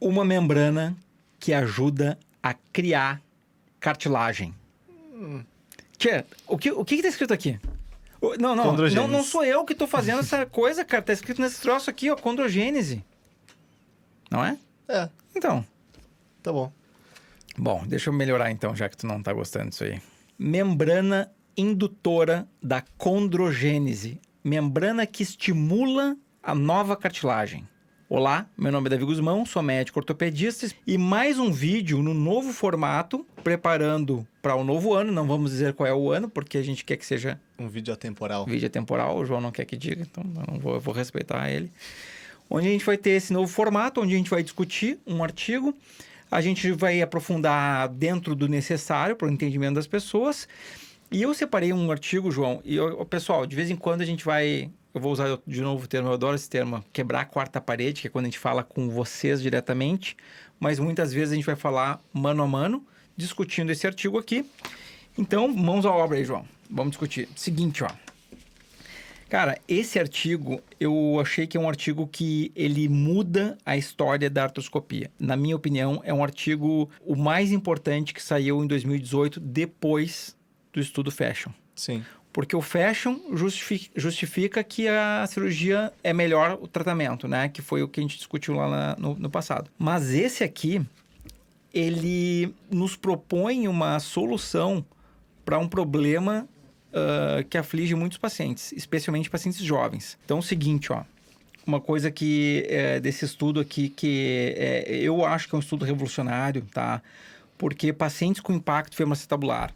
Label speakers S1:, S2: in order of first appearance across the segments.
S1: Uma membrana que ajuda a criar cartilagem. Tchê, o que tá escrito aqui? Não sou eu que tô fazendo essa coisa, cara. Tá escrito nesse troço aqui, ó, condrogênese. Não é?
S2: É,
S1: Então.
S2: tá bom.
S1: Bom, deixa eu melhorar então, já que tu não tá gostando disso aí. Membrana indutora da condrogênese. Membrana que estimula a nova cartilagem. Olá, meu nome é Davi Guzmão, sou médico ortopedista e mais um vídeo no novo formato, preparando para o novo ano. Não vamos dizer qual é o ano, porque a gente quer que seja...
S2: Um vídeo atemporal.
S1: Vídeo atemporal, o João não quer que diga, então eu vou respeitar ele. Onde a gente vai ter esse novo formato, onde a gente vai discutir um artigo, a gente vai aprofundar dentro do necessário para o entendimento das pessoas. E eu separei um artigo, João, e pessoal, de vez em quando a gente vai... Eu vou usar de novo o termo, eu adoro esse termo, quebrar a quarta parede, que é quando a gente fala com vocês diretamente, mas muitas vezes a gente vai falar mano a mano, discutindo esse artigo aqui. Então, mãos à obra aí, João. Vamos discutir. Seguinte, ó. Cara, esse artigo, eu achei que é um artigo que ele muda a história da artroscopia. Na minha opinião, é um artigo o mais importante que saiu em 2018, depois do estudo Fashion.
S2: Sim.
S1: Porque o Fashion justifica que a cirurgia é melhor o tratamento, né? Que foi o que a gente discutiu lá no passado. Mas esse aqui, ele nos propõe uma solução para um problema que aflige muitos pacientes, especialmente pacientes jovens. Então, é o seguinte, ó. Uma coisa que desse estudo aqui, eu acho que é um estudo revolucionário, tá? Porque pacientes com impacto femoroacetabular,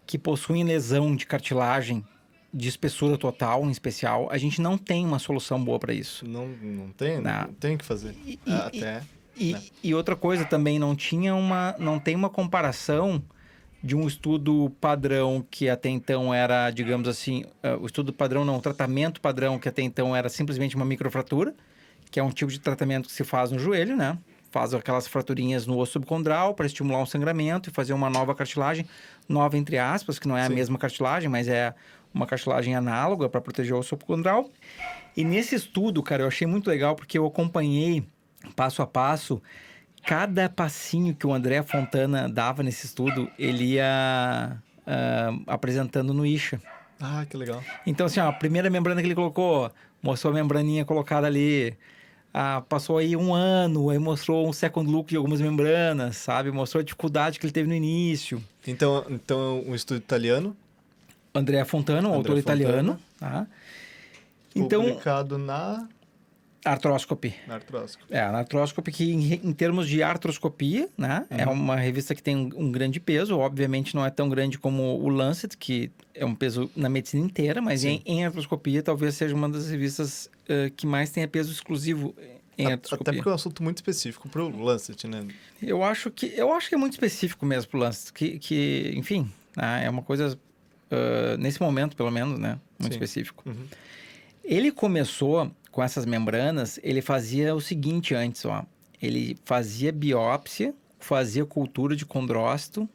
S1: que possuem lesão de cartilagem de espessura total, em especial, a gente não tem uma solução boa para isso.
S2: Não tem o que fazer.
S1: E outra coisa também, não tem uma comparação de um estudo padrão que até então era, digamos assim, o tratamento padrão que até então era simplesmente uma microfratura, que é um tipo de tratamento que se faz no joelho, né? Faz aquelas fraturinhas no osso subcondral para estimular um sangramento e fazer uma nova cartilagem, nova entre aspas, que não é a mesma cartilagem, mas é uma cartilagem análoga para proteger o osso subcondral. E nesse estudo, cara, eu achei muito legal porque eu acompanhei passo a passo cada passinho que o André Fontana dava nesse estudo, ele ia apresentando no Isha.
S2: Ah, que legal.
S1: Então, assim, ó, a primeira membrana que ele colocou, mostrou a membraninha colocada ali. Passou aí um ano, aí mostrou um second look de algumas membranas, sabe? Mostrou a dificuldade que ele teve no início.
S2: Então um estudo italiano.
S1: André Fontana, um autor italiano. Tá? Então,
S2: publicado na...
S1: Arthroscopy.
S2: Na Arthroscopy.
S1: Na Arthroscopy, que em termos de artroscopia, né? É uma revista que tem um grande peso. Obviamente não é tão grande como o Lancet, que é um peso na medicina inteira, mas em artroscopia talvez seja uma das revistas que mais tenha peso exclusivo em artroscopia.
S2: Até porque é um assunto muito específico para o Lancet, né?
S1: Eu acho que é muito específico mesmo para o Lancet, que enfim, é uma coisa, nesse momento pelo menos, né? Muito específico. Ele começou... Com essas membranas, ele fazia o seguinte antes, ó. Ele fazia biópsia, fazia cultura de condrócito,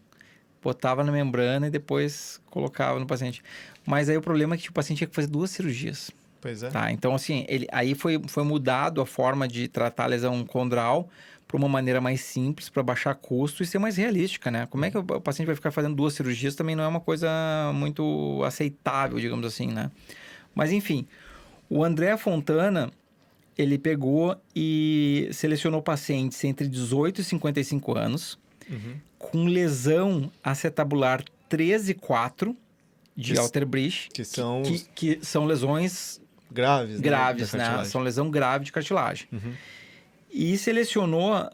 S1: botava na membrana e depois colocava no paciente. Mas aí o problema é que o paciente tinha que fazer 2 cirurgias.
S2: Pois é.
S1: Tá? Então, assim, aí foi mudado a forma de tratar a lesão condral para uma maneira mais simples, para baixar custo e ser mais realística, né? Como é que o paciente vai ficar fazendo 2 cirurgias também não é uma coisa muito aceitável, digamos assim, né? Mas, enfim... O André Fontana, ele pegou e selecionou pacientes entre 18 e 55 anos, com lesão acetabular 3 e 4 de Alter-Bridge, que são lesões graves, né? São lesão grave de cartilagem. E selecionou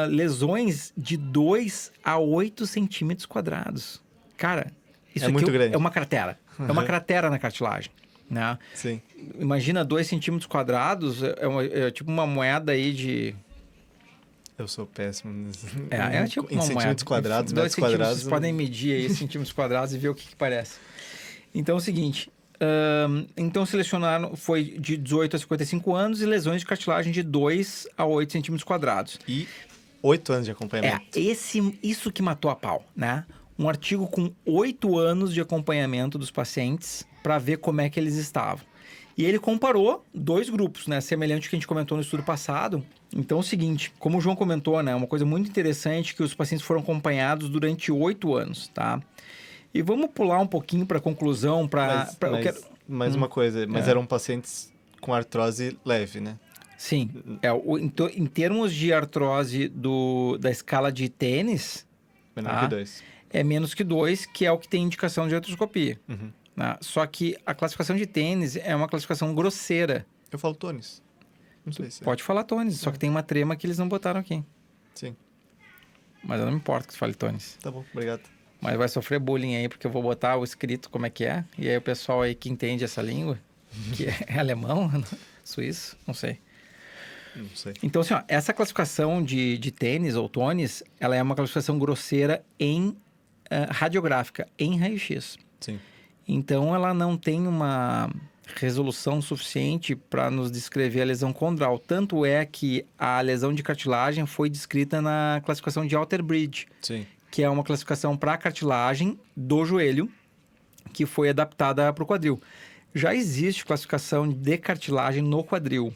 S1: lesões de 2 a 8 centímetros quadrados. Cara, isso
S2: é muito grande.
S1: É uma cratera. É uma cratera na cartilagem. Né?
S2: Sim.
S1: Imagina 2 centímetros quadrados, é tipo uma moeda aí de...
S2: Eu sou péssimo.
S1: É tipo uma
S2: em centímetros
S1: moeda.
S2: Quadrados,
S1: 2
S2: metros quadrados.
S1: Vocês podem medir aí centímetros quadrados e ver o que parece. Então é o seguinte, então selecionaram, foi de 18 a 55 anos e lesões de cartilagem de 2 a 8 centímetros quadrados.
S2: E 8 anos de acompanhamento.
S1: Isso que matou a pau, né? Um artigo com 8 anos de acompanhamento dos pacientes para ver como é que eles estavam. E ele comparou 2 grupos, né? Semelhante ao que a gente comentou no estudo passado. Então é o seguinte, como o João comentou, né? Uma coisa muito interessante que os pacientes foram acompanhados durante 8 anos, tá? E vamos pular um pouquinho para a conclusão,
S2: Mais uma coisa, mas eram pacientes com artrose leve, né?
S1: Sim. Em termos de artrose da escala de tênis,
S2: Menor que 2.
S1: é menos que 2, que é o que tem indicação de artroscopia.
S2: Uhum.
S1: Né? Só que a classificação de tênis é uma classificação grosseira.
S2: Eu falo tônis. Não sei se
S1: Pode falar tônis, só que tem uma trema que eles não botaram aqui.
S2: Sim.
S1: Mas eu não me importo que tu fale tônis.
S2: Tá bom, obrigado.
S1: Mas vai sofrer bullying aí, porque eu vou botar o escrito como é que é. E aí o pessoal aí que entende essa língua, que é alemão, suíço, não sei.
S2: Não sei.
S1: Então, assim, ó, essa classificação de tênis ou tônis, ela é uma classificação grosseira em radiográfica, em raio-x.
S2: Sim.
S1: Então, ela não tem uma resolução suficiente para nos descrever a lesão condral. Tanto é que a lesão de cartilagem foi descrita na classificação de Outerbridge,
S2: Sim.
S1: que é uma classificação para cartilagem do joelho, que foi adaptada para o quadril. Já existe classificação de cartilagem no quadril.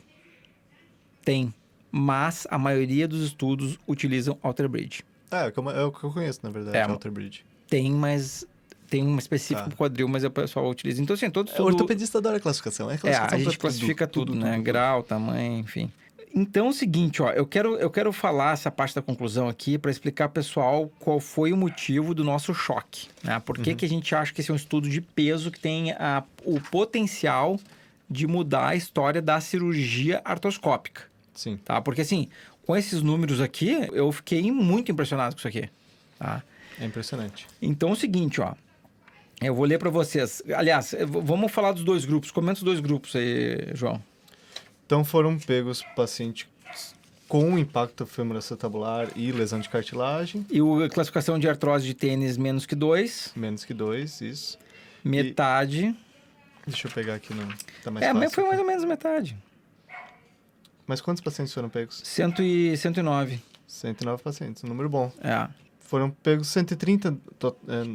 S1: Tem, mas a maioria dos estudos utilizam Outerbridge.
S2: É o que eu conheço, na verdade, Outerbridge.
S1: Tem, mas tem uma específica pro quadril, mas o pessoal utiliza. Então, assim, todo estudo...
S2: O ortopedista adora classificação.
S1: A gente classifica tudo, né? Grau, tamanho, enfim. Então, é o seguinte, ó, eu quero falar essa parte da conclusão aqui para explicar, pessoal, qual foi o motivo do nosso choque, né? Por que que a gente acha que esse é um estudo de peso que tem o potencial de mudar a história da cirurgia artroscópica.
S2: Sim.
S1: Tá? Porque, assim, com esses números aqui, eu fiquei muito impressionado com isso aqui, tá?
S2: É impressionante.
S1: Então, é o seguinte, ó. Eu vou ler para vocês. Aliás, vamos falar dos 2 grupos. Comenta os 2 grupos aí, João.
S2: Então, foram pegos pacientes com impacto femoroacetabular e lesão de cartilagem.
S1: E a classificação de artrose de tênis menos que 2.
S2: Menos que 2, isso.
S1: Metade.
S2: Deixa eu pegar aqui no... Tá mais fácil
S1: Foi
S2: aqui.
S1: mais ou menos metade.
S2: Mas quantos pacientes foram pegos?
S1: 109.
S2: 109 pacientes, um número bom.
S1: É.
S2: Foram pegos 130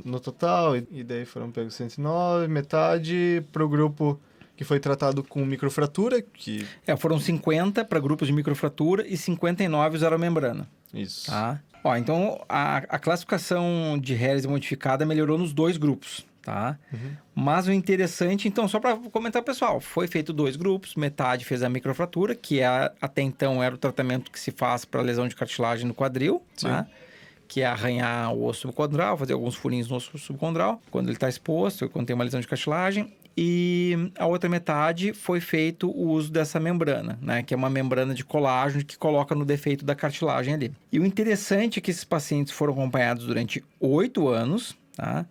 S2: no total, e daí foram pegos 109, metade para o grupo que foi tratado com microfratura, que...
S1: Foram 50 para grupos de microfratura e 59 usaram membrana.
S2: Isso.
S1: Tá? Ó, então, a classificação de Harris modificada melhorou nos 2 grupos, tá? Mas o interessante, então, só para comentar, pessoal, foi feito 2 grupos, metade fez a microfratura, que até então era o tratamento que se faz para lesão de cartilagem no quadril, né? Que é arranhar o osso subcondral, fazer alguns furinhos no osso subcondral, quando ele está exposto, quando tem uma lesão de cartilagem. E a outra metade foi feito o uso dessa membrana, né? Que é uma membrana de colágeno que coloca no defeito da cartilagem ali. E o interessante é que esses pacientes foram acompanhados durante 8 anos, tá?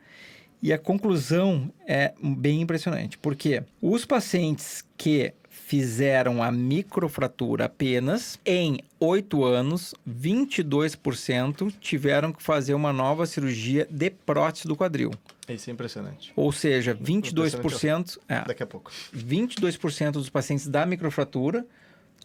S1: E a conclusão é bem impressionante, porque os pacientes que fizeram a microfratura apenas, em 8 anos, 22% tiveram que fazer uma nova cirurgia de prótese do quadril.
S2: Isso é impressionante.
S1: Ou seja, 22%...
S2: Daqui a pouco.
S1: 22% dos pacientes da microfratura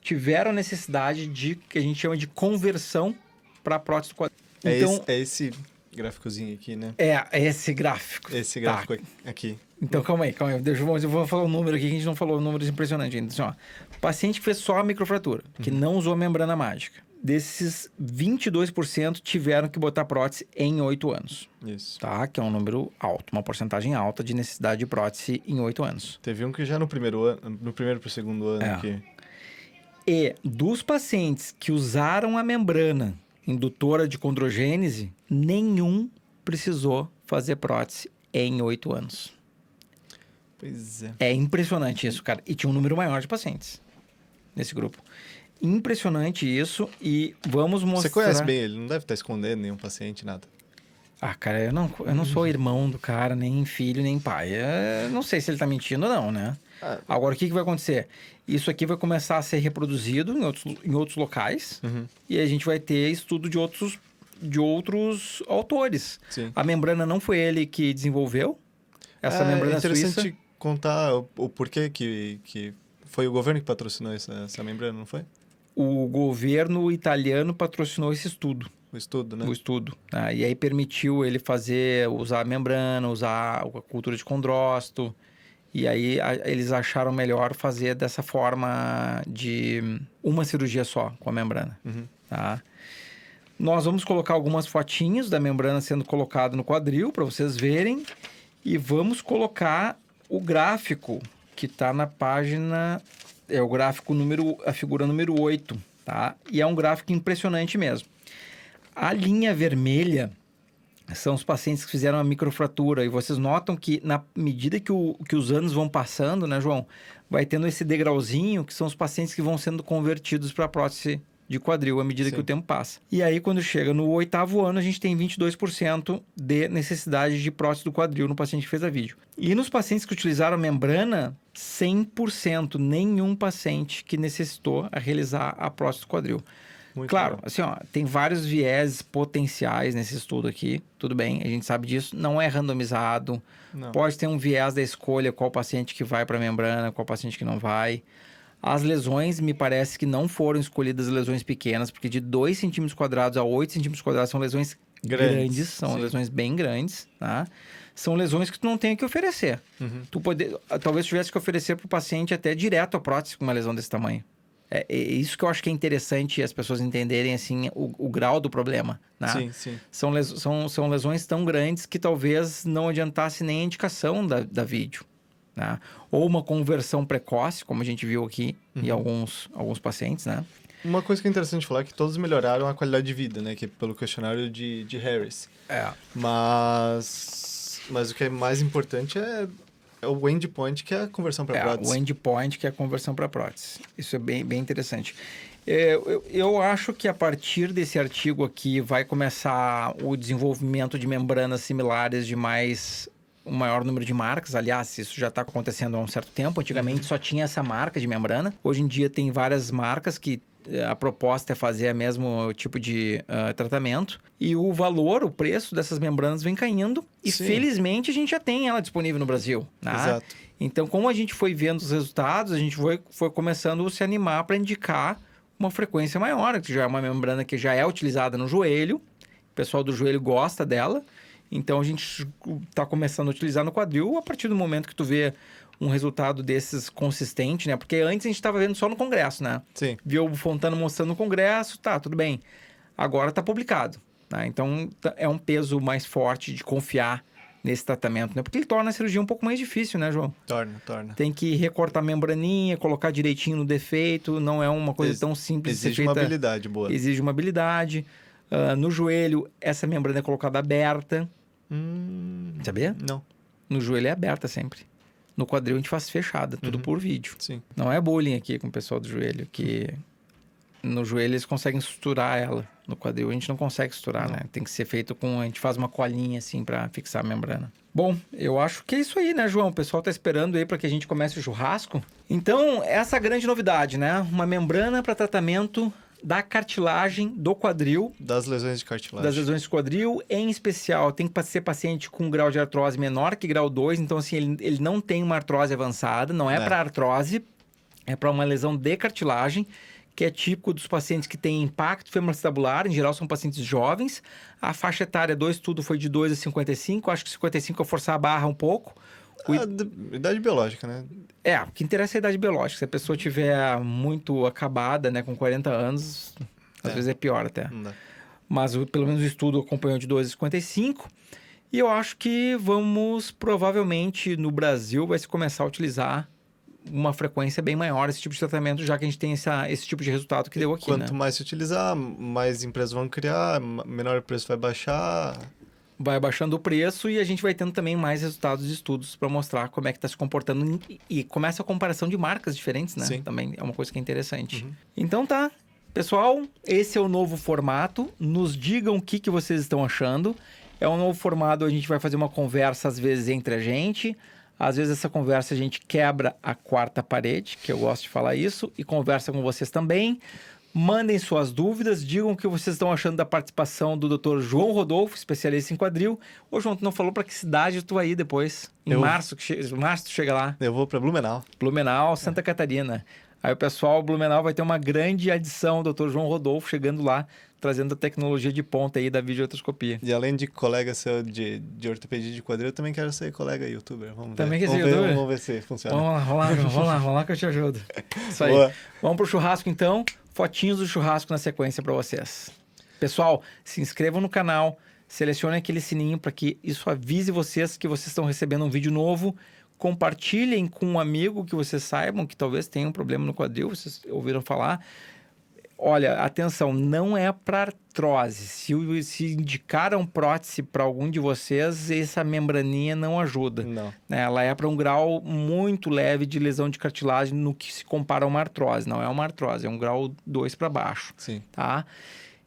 S1: tiveram necessidade de, que a gente chama de conversão para prótese do quadril.
S2: Então, é esse gráficozinho aqui, né?
S1: É esse gráfico.
S2: Esse gráfico aqui.
S1: Então, calma aí. Eu vou falar um número aqui que a gente não falou, números impressionantes ainda. Assim, ó, paciente que fez só a microfratura, que não usou a membrana mágica. Desses, 22% tiveram que botar prótese em 8 anos.
S2: Isso.
S1: Tá? Que é um número alto, uma porcentagem alta de necessidade de prótese em 8 anos.
S2: Teve um que já no primeiro pro segundo ano aqui.
S1: E dos pacientes que usaram a membrana indutora de condrogênese, nenhum precisou fazer prótese em 8 anos.
S2: Pois é.
S1: É impressionante isso, cara. E tinha um número maior de pacientes nesse grupo. Impressionante isso, e vamos mostrar...
S2: Você conhece bem ele, não deve estar escondendo nenhum paciente, nada.
S1: Ah, cara, eu não sou irmão do cara, nem filho, nem pai. Eu não sei se ele tá mentindo ou não, né? Agora, o que vai acontecer? Isso aqui vai começar a ser reproduzido em outros locais, e a gente vai ter estudo de outros autores.
S2: Sim.
S1: A membrana não foi ele que desenvolveu, essa membrana suíça.
S2: É interessante contar o porquê que foi o governo que patrocinou essa membrana, não foi?
S1: O governo italiano patrocinou esse estudo.
S2: O estudo, né?
S1: O estudo. Né? E aí permitiu ele usar a membrana, usar a cultura de condrócito E aí eles acharam melhor fazer dessa forma de uma cirurgia só com a membrana, tá? Nós vamos colocar algumas fotinhos da membrana sendo colocado no quadril para vocês verem e vamos colocar o gráfico que está na página, é o gráfico a figura número 8, tá? E é um gráfico impressionante mesmo. A linha vermelha são os pacientes que fizeram a microfratura e vocês notam que na medida que os anos vão passando, né, João, vai tendo esse degrauzinho que são os pacientes que vão sendo convertidos para prótese de quadril à medida que o tempo passa. E aí, quando chega no 8º ano, a gente tem 22% de necessidade de prótese do quadril no paciente que fez a vídeo. E nos pacientes que utilizaram a membrana, 100%, nenhum paciente que necessitou realizar a prótese do quadril. Muito claro, legal. Assim, ó, tem vários viés potenciais nesse estudo aqui, tudo bem, a gente sabe disso, não é randomizado, pode ter um viés da escolha, qual paciente que vai para a membrana, qual paciente que não vai. As lesões, me parece que não foram escolhidas lesões pequenas, porque de 2 centímetros quadrados a 8 centímetros quadrados são lesões grandes são lesões bem grandes, tá? São lesões que tu não tem o que oferecer. Talvez tivesse que oferecer para o paciente até direto a prótese com uma lesão desse tamanho. É isso que eu acho que é interessante as pessoas entenderem, assim, o grau do problema, né?
S2: Sim, sim.
S1: São lesões tão grandes que talvez não adiantasse nem a indicação da vídeo. Né? Ou uma conversão precoce, como a gente viu aqui em alguns pacientes, né?
S2: Uma coisa que é interessante falar é que todos melhoraram a qualidade de vida, né? Que é pelo questionário de Harris. Mas o que é mais importante é o endpoint, que é a conversão para prótese.
S1: O endpoint, que é a conversão para prótese. Isso é bem, bem interessante. Eu acho que a partir desse artigo aqui vai começar o desenvolvimento de membranas similares de um maior número de marcas. Aliás, isso já está acontecendo há um certo tempo. Antigamente só tinha essa marca de membrana. Hoje em dia tem várias marcas que a proposta é fazer o mesmo tipo de tratamento. E o valor, o preço dessas membranas vem caindo. E felizmente a gente já tem ela disponível no Brasil. Né?
S2: Exato.
S1: Então, como a gente foi vendo os resultados, a gente foi começando a se animar para indicar uma frequência maior, que já é uma membrana que já é utilizada no joelho. O pessoal do joelho gosta dela. Então, a gente está começando a utilizar no quadril a partir do momento que tu vê um resultado desses consistente, né? Porque antes a gente estava vendo só no congresso, né?
S2: Sim.
S1: Viu o Fontana mostrando no congresso, tá, tudo bem. Agora está publicado, né? Então, é um peso mais forte de confiar nesse tratamento, né? Porque ele torna a cirurgia um pouco mais difícil, né, João?
S2: Torna.
S1: Tem que recortar a membraninha, colocar direitinho no defeito, não é uma coisa tão simples de ser feita.
S2: Exige uma habilidade boa.
S1: Exige uma habilidade. No joelho, essa membrana é colocada aberta. Sabia?
S2: Não.
S1: No joelho é aberta sempre. No quadril a gente faz fechada, tudo por vídeo.
S2: Sim.
S1: Não é bullying aqui com o pessoal do joelho, que no joelho eles conseguem suturar ela. No quadril a gente não consegue suturar, né? Tem que ser feito a gente faz uma colinha assim para fixar a membrana. Bom, eu acho que é isso aí, né, João? O pessoal tá esperando aí para que a gente comece o churrasco. Então, essa é a grande novidade, né? Uma membrana para tratamento da cartilagem do quadril.
S2: Das lesões de cartilagem.
S1: Das lesões de quadril, em especial, tem que ser paciente com grau de artrose menor que grau 2, então assim, ele não tem uma artrose avançada, não é para artrose, é para uma lesão de cartilagem, que é típico dos pacientes que têm impacto femoroacetabular, em geral são pacientes jovens. A faixa etária do estudo foi de 2 a 55, acho que 55 é forçar a barra um pouco.
S2: Idade biológica, né?
S1: O que interessa é a idade biológica. Se a pessoa tiver muito acabada, né, com 40 anos, às vezes é pior até.
S2: Não dá.
S1: Mas pelo menos o estudo acompanhou de 12 a 55. E eu acho que provavelmente no Brasil, vai se começar a utilizar uma frequência bem maior esse tipo de tratamento, já que a gente tem esse tipo de resultado que deu aqui,
S2: Quanto mais se utilizar, mais empresas vão criar, menor o preço vai baixar.
S1: Vai baixando o preço e a gente vai tendo também mais resultados de estudos para mostrar como é que está se comportando e começa a comparação de marcas diferentes, né?
S2: Sim.
S1: Também é uma coisa que é interessante. Então tá, pessoal, esse é o novo formato. Nos digam o que vocês estão achando. É um novo formato, a gente vai fazer uma conversa às vezes entre a gente. Às vezes essa conversa a gente quebra a quarta parede, que eu gosto de falar isso, e conversa com vocês também. Mandem suas dúvidas, digam o que vocês estão achando da participação do Dr. João Rodolfo, especialista em quadril. Ô, João, tu não falou para que cidade tu vai ir depois? Em março tu chega lá.
S2: Eu vou para Blumenau.
S1: Blumenau, Santa Catarina. Aí o pessoal, Blumenau vai ter uma grande adição, o Dr. João Rodolfo chegando lá trazendo a tecnologia de ponta aí da videoartroscopia.
S2: E além de colega seu de ortopedia de quadril, eu também quero ser colega youtuber. Vamos
S1: Também
S2: ver.
S1: quer ser youtuber?
S2: Vamos ver se funciona.
S1: Vamos lá que eu te ajudo. Isso aí.
S2: Boa.
S1: Vamos pro churrasco então. Fotinhos do churrasco na sequência para vocês. Pessoal, se inscrevam no canal, selecionem aquele sininho para que isso avise vocês que vocês estão recebendo um vídeo novo. Compartilhem com um amigo que vocês saibam que talvez tenha um problema no quadril, vocês ouviram falar. Olha, atenção, não é para artrose. Se indicaram prótese para algum de vocês, essa membraninha não ajuda.
S2: Não.
S1: Ela é para um grau muito leve de lesão de cartilagem no que se compara a uma artrose. Não é uma artrose, é um grau 2 para baixo.
S2: Sim.
S1: Tá?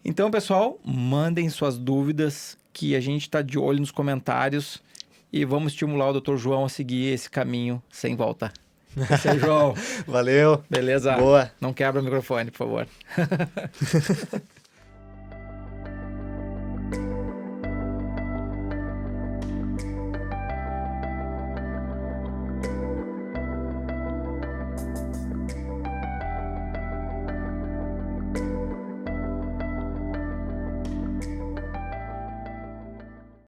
S1: Então, pessoal, mandem suas dúvidas, que a gente está de olho nos comentários e vamos estimular o Dr. João a seguir esse caminho sem volta. Esse é o João.
S2: Valeu.
S1: Beleza?
S2: Boa.
S1: Não quebra o microfone, por favor.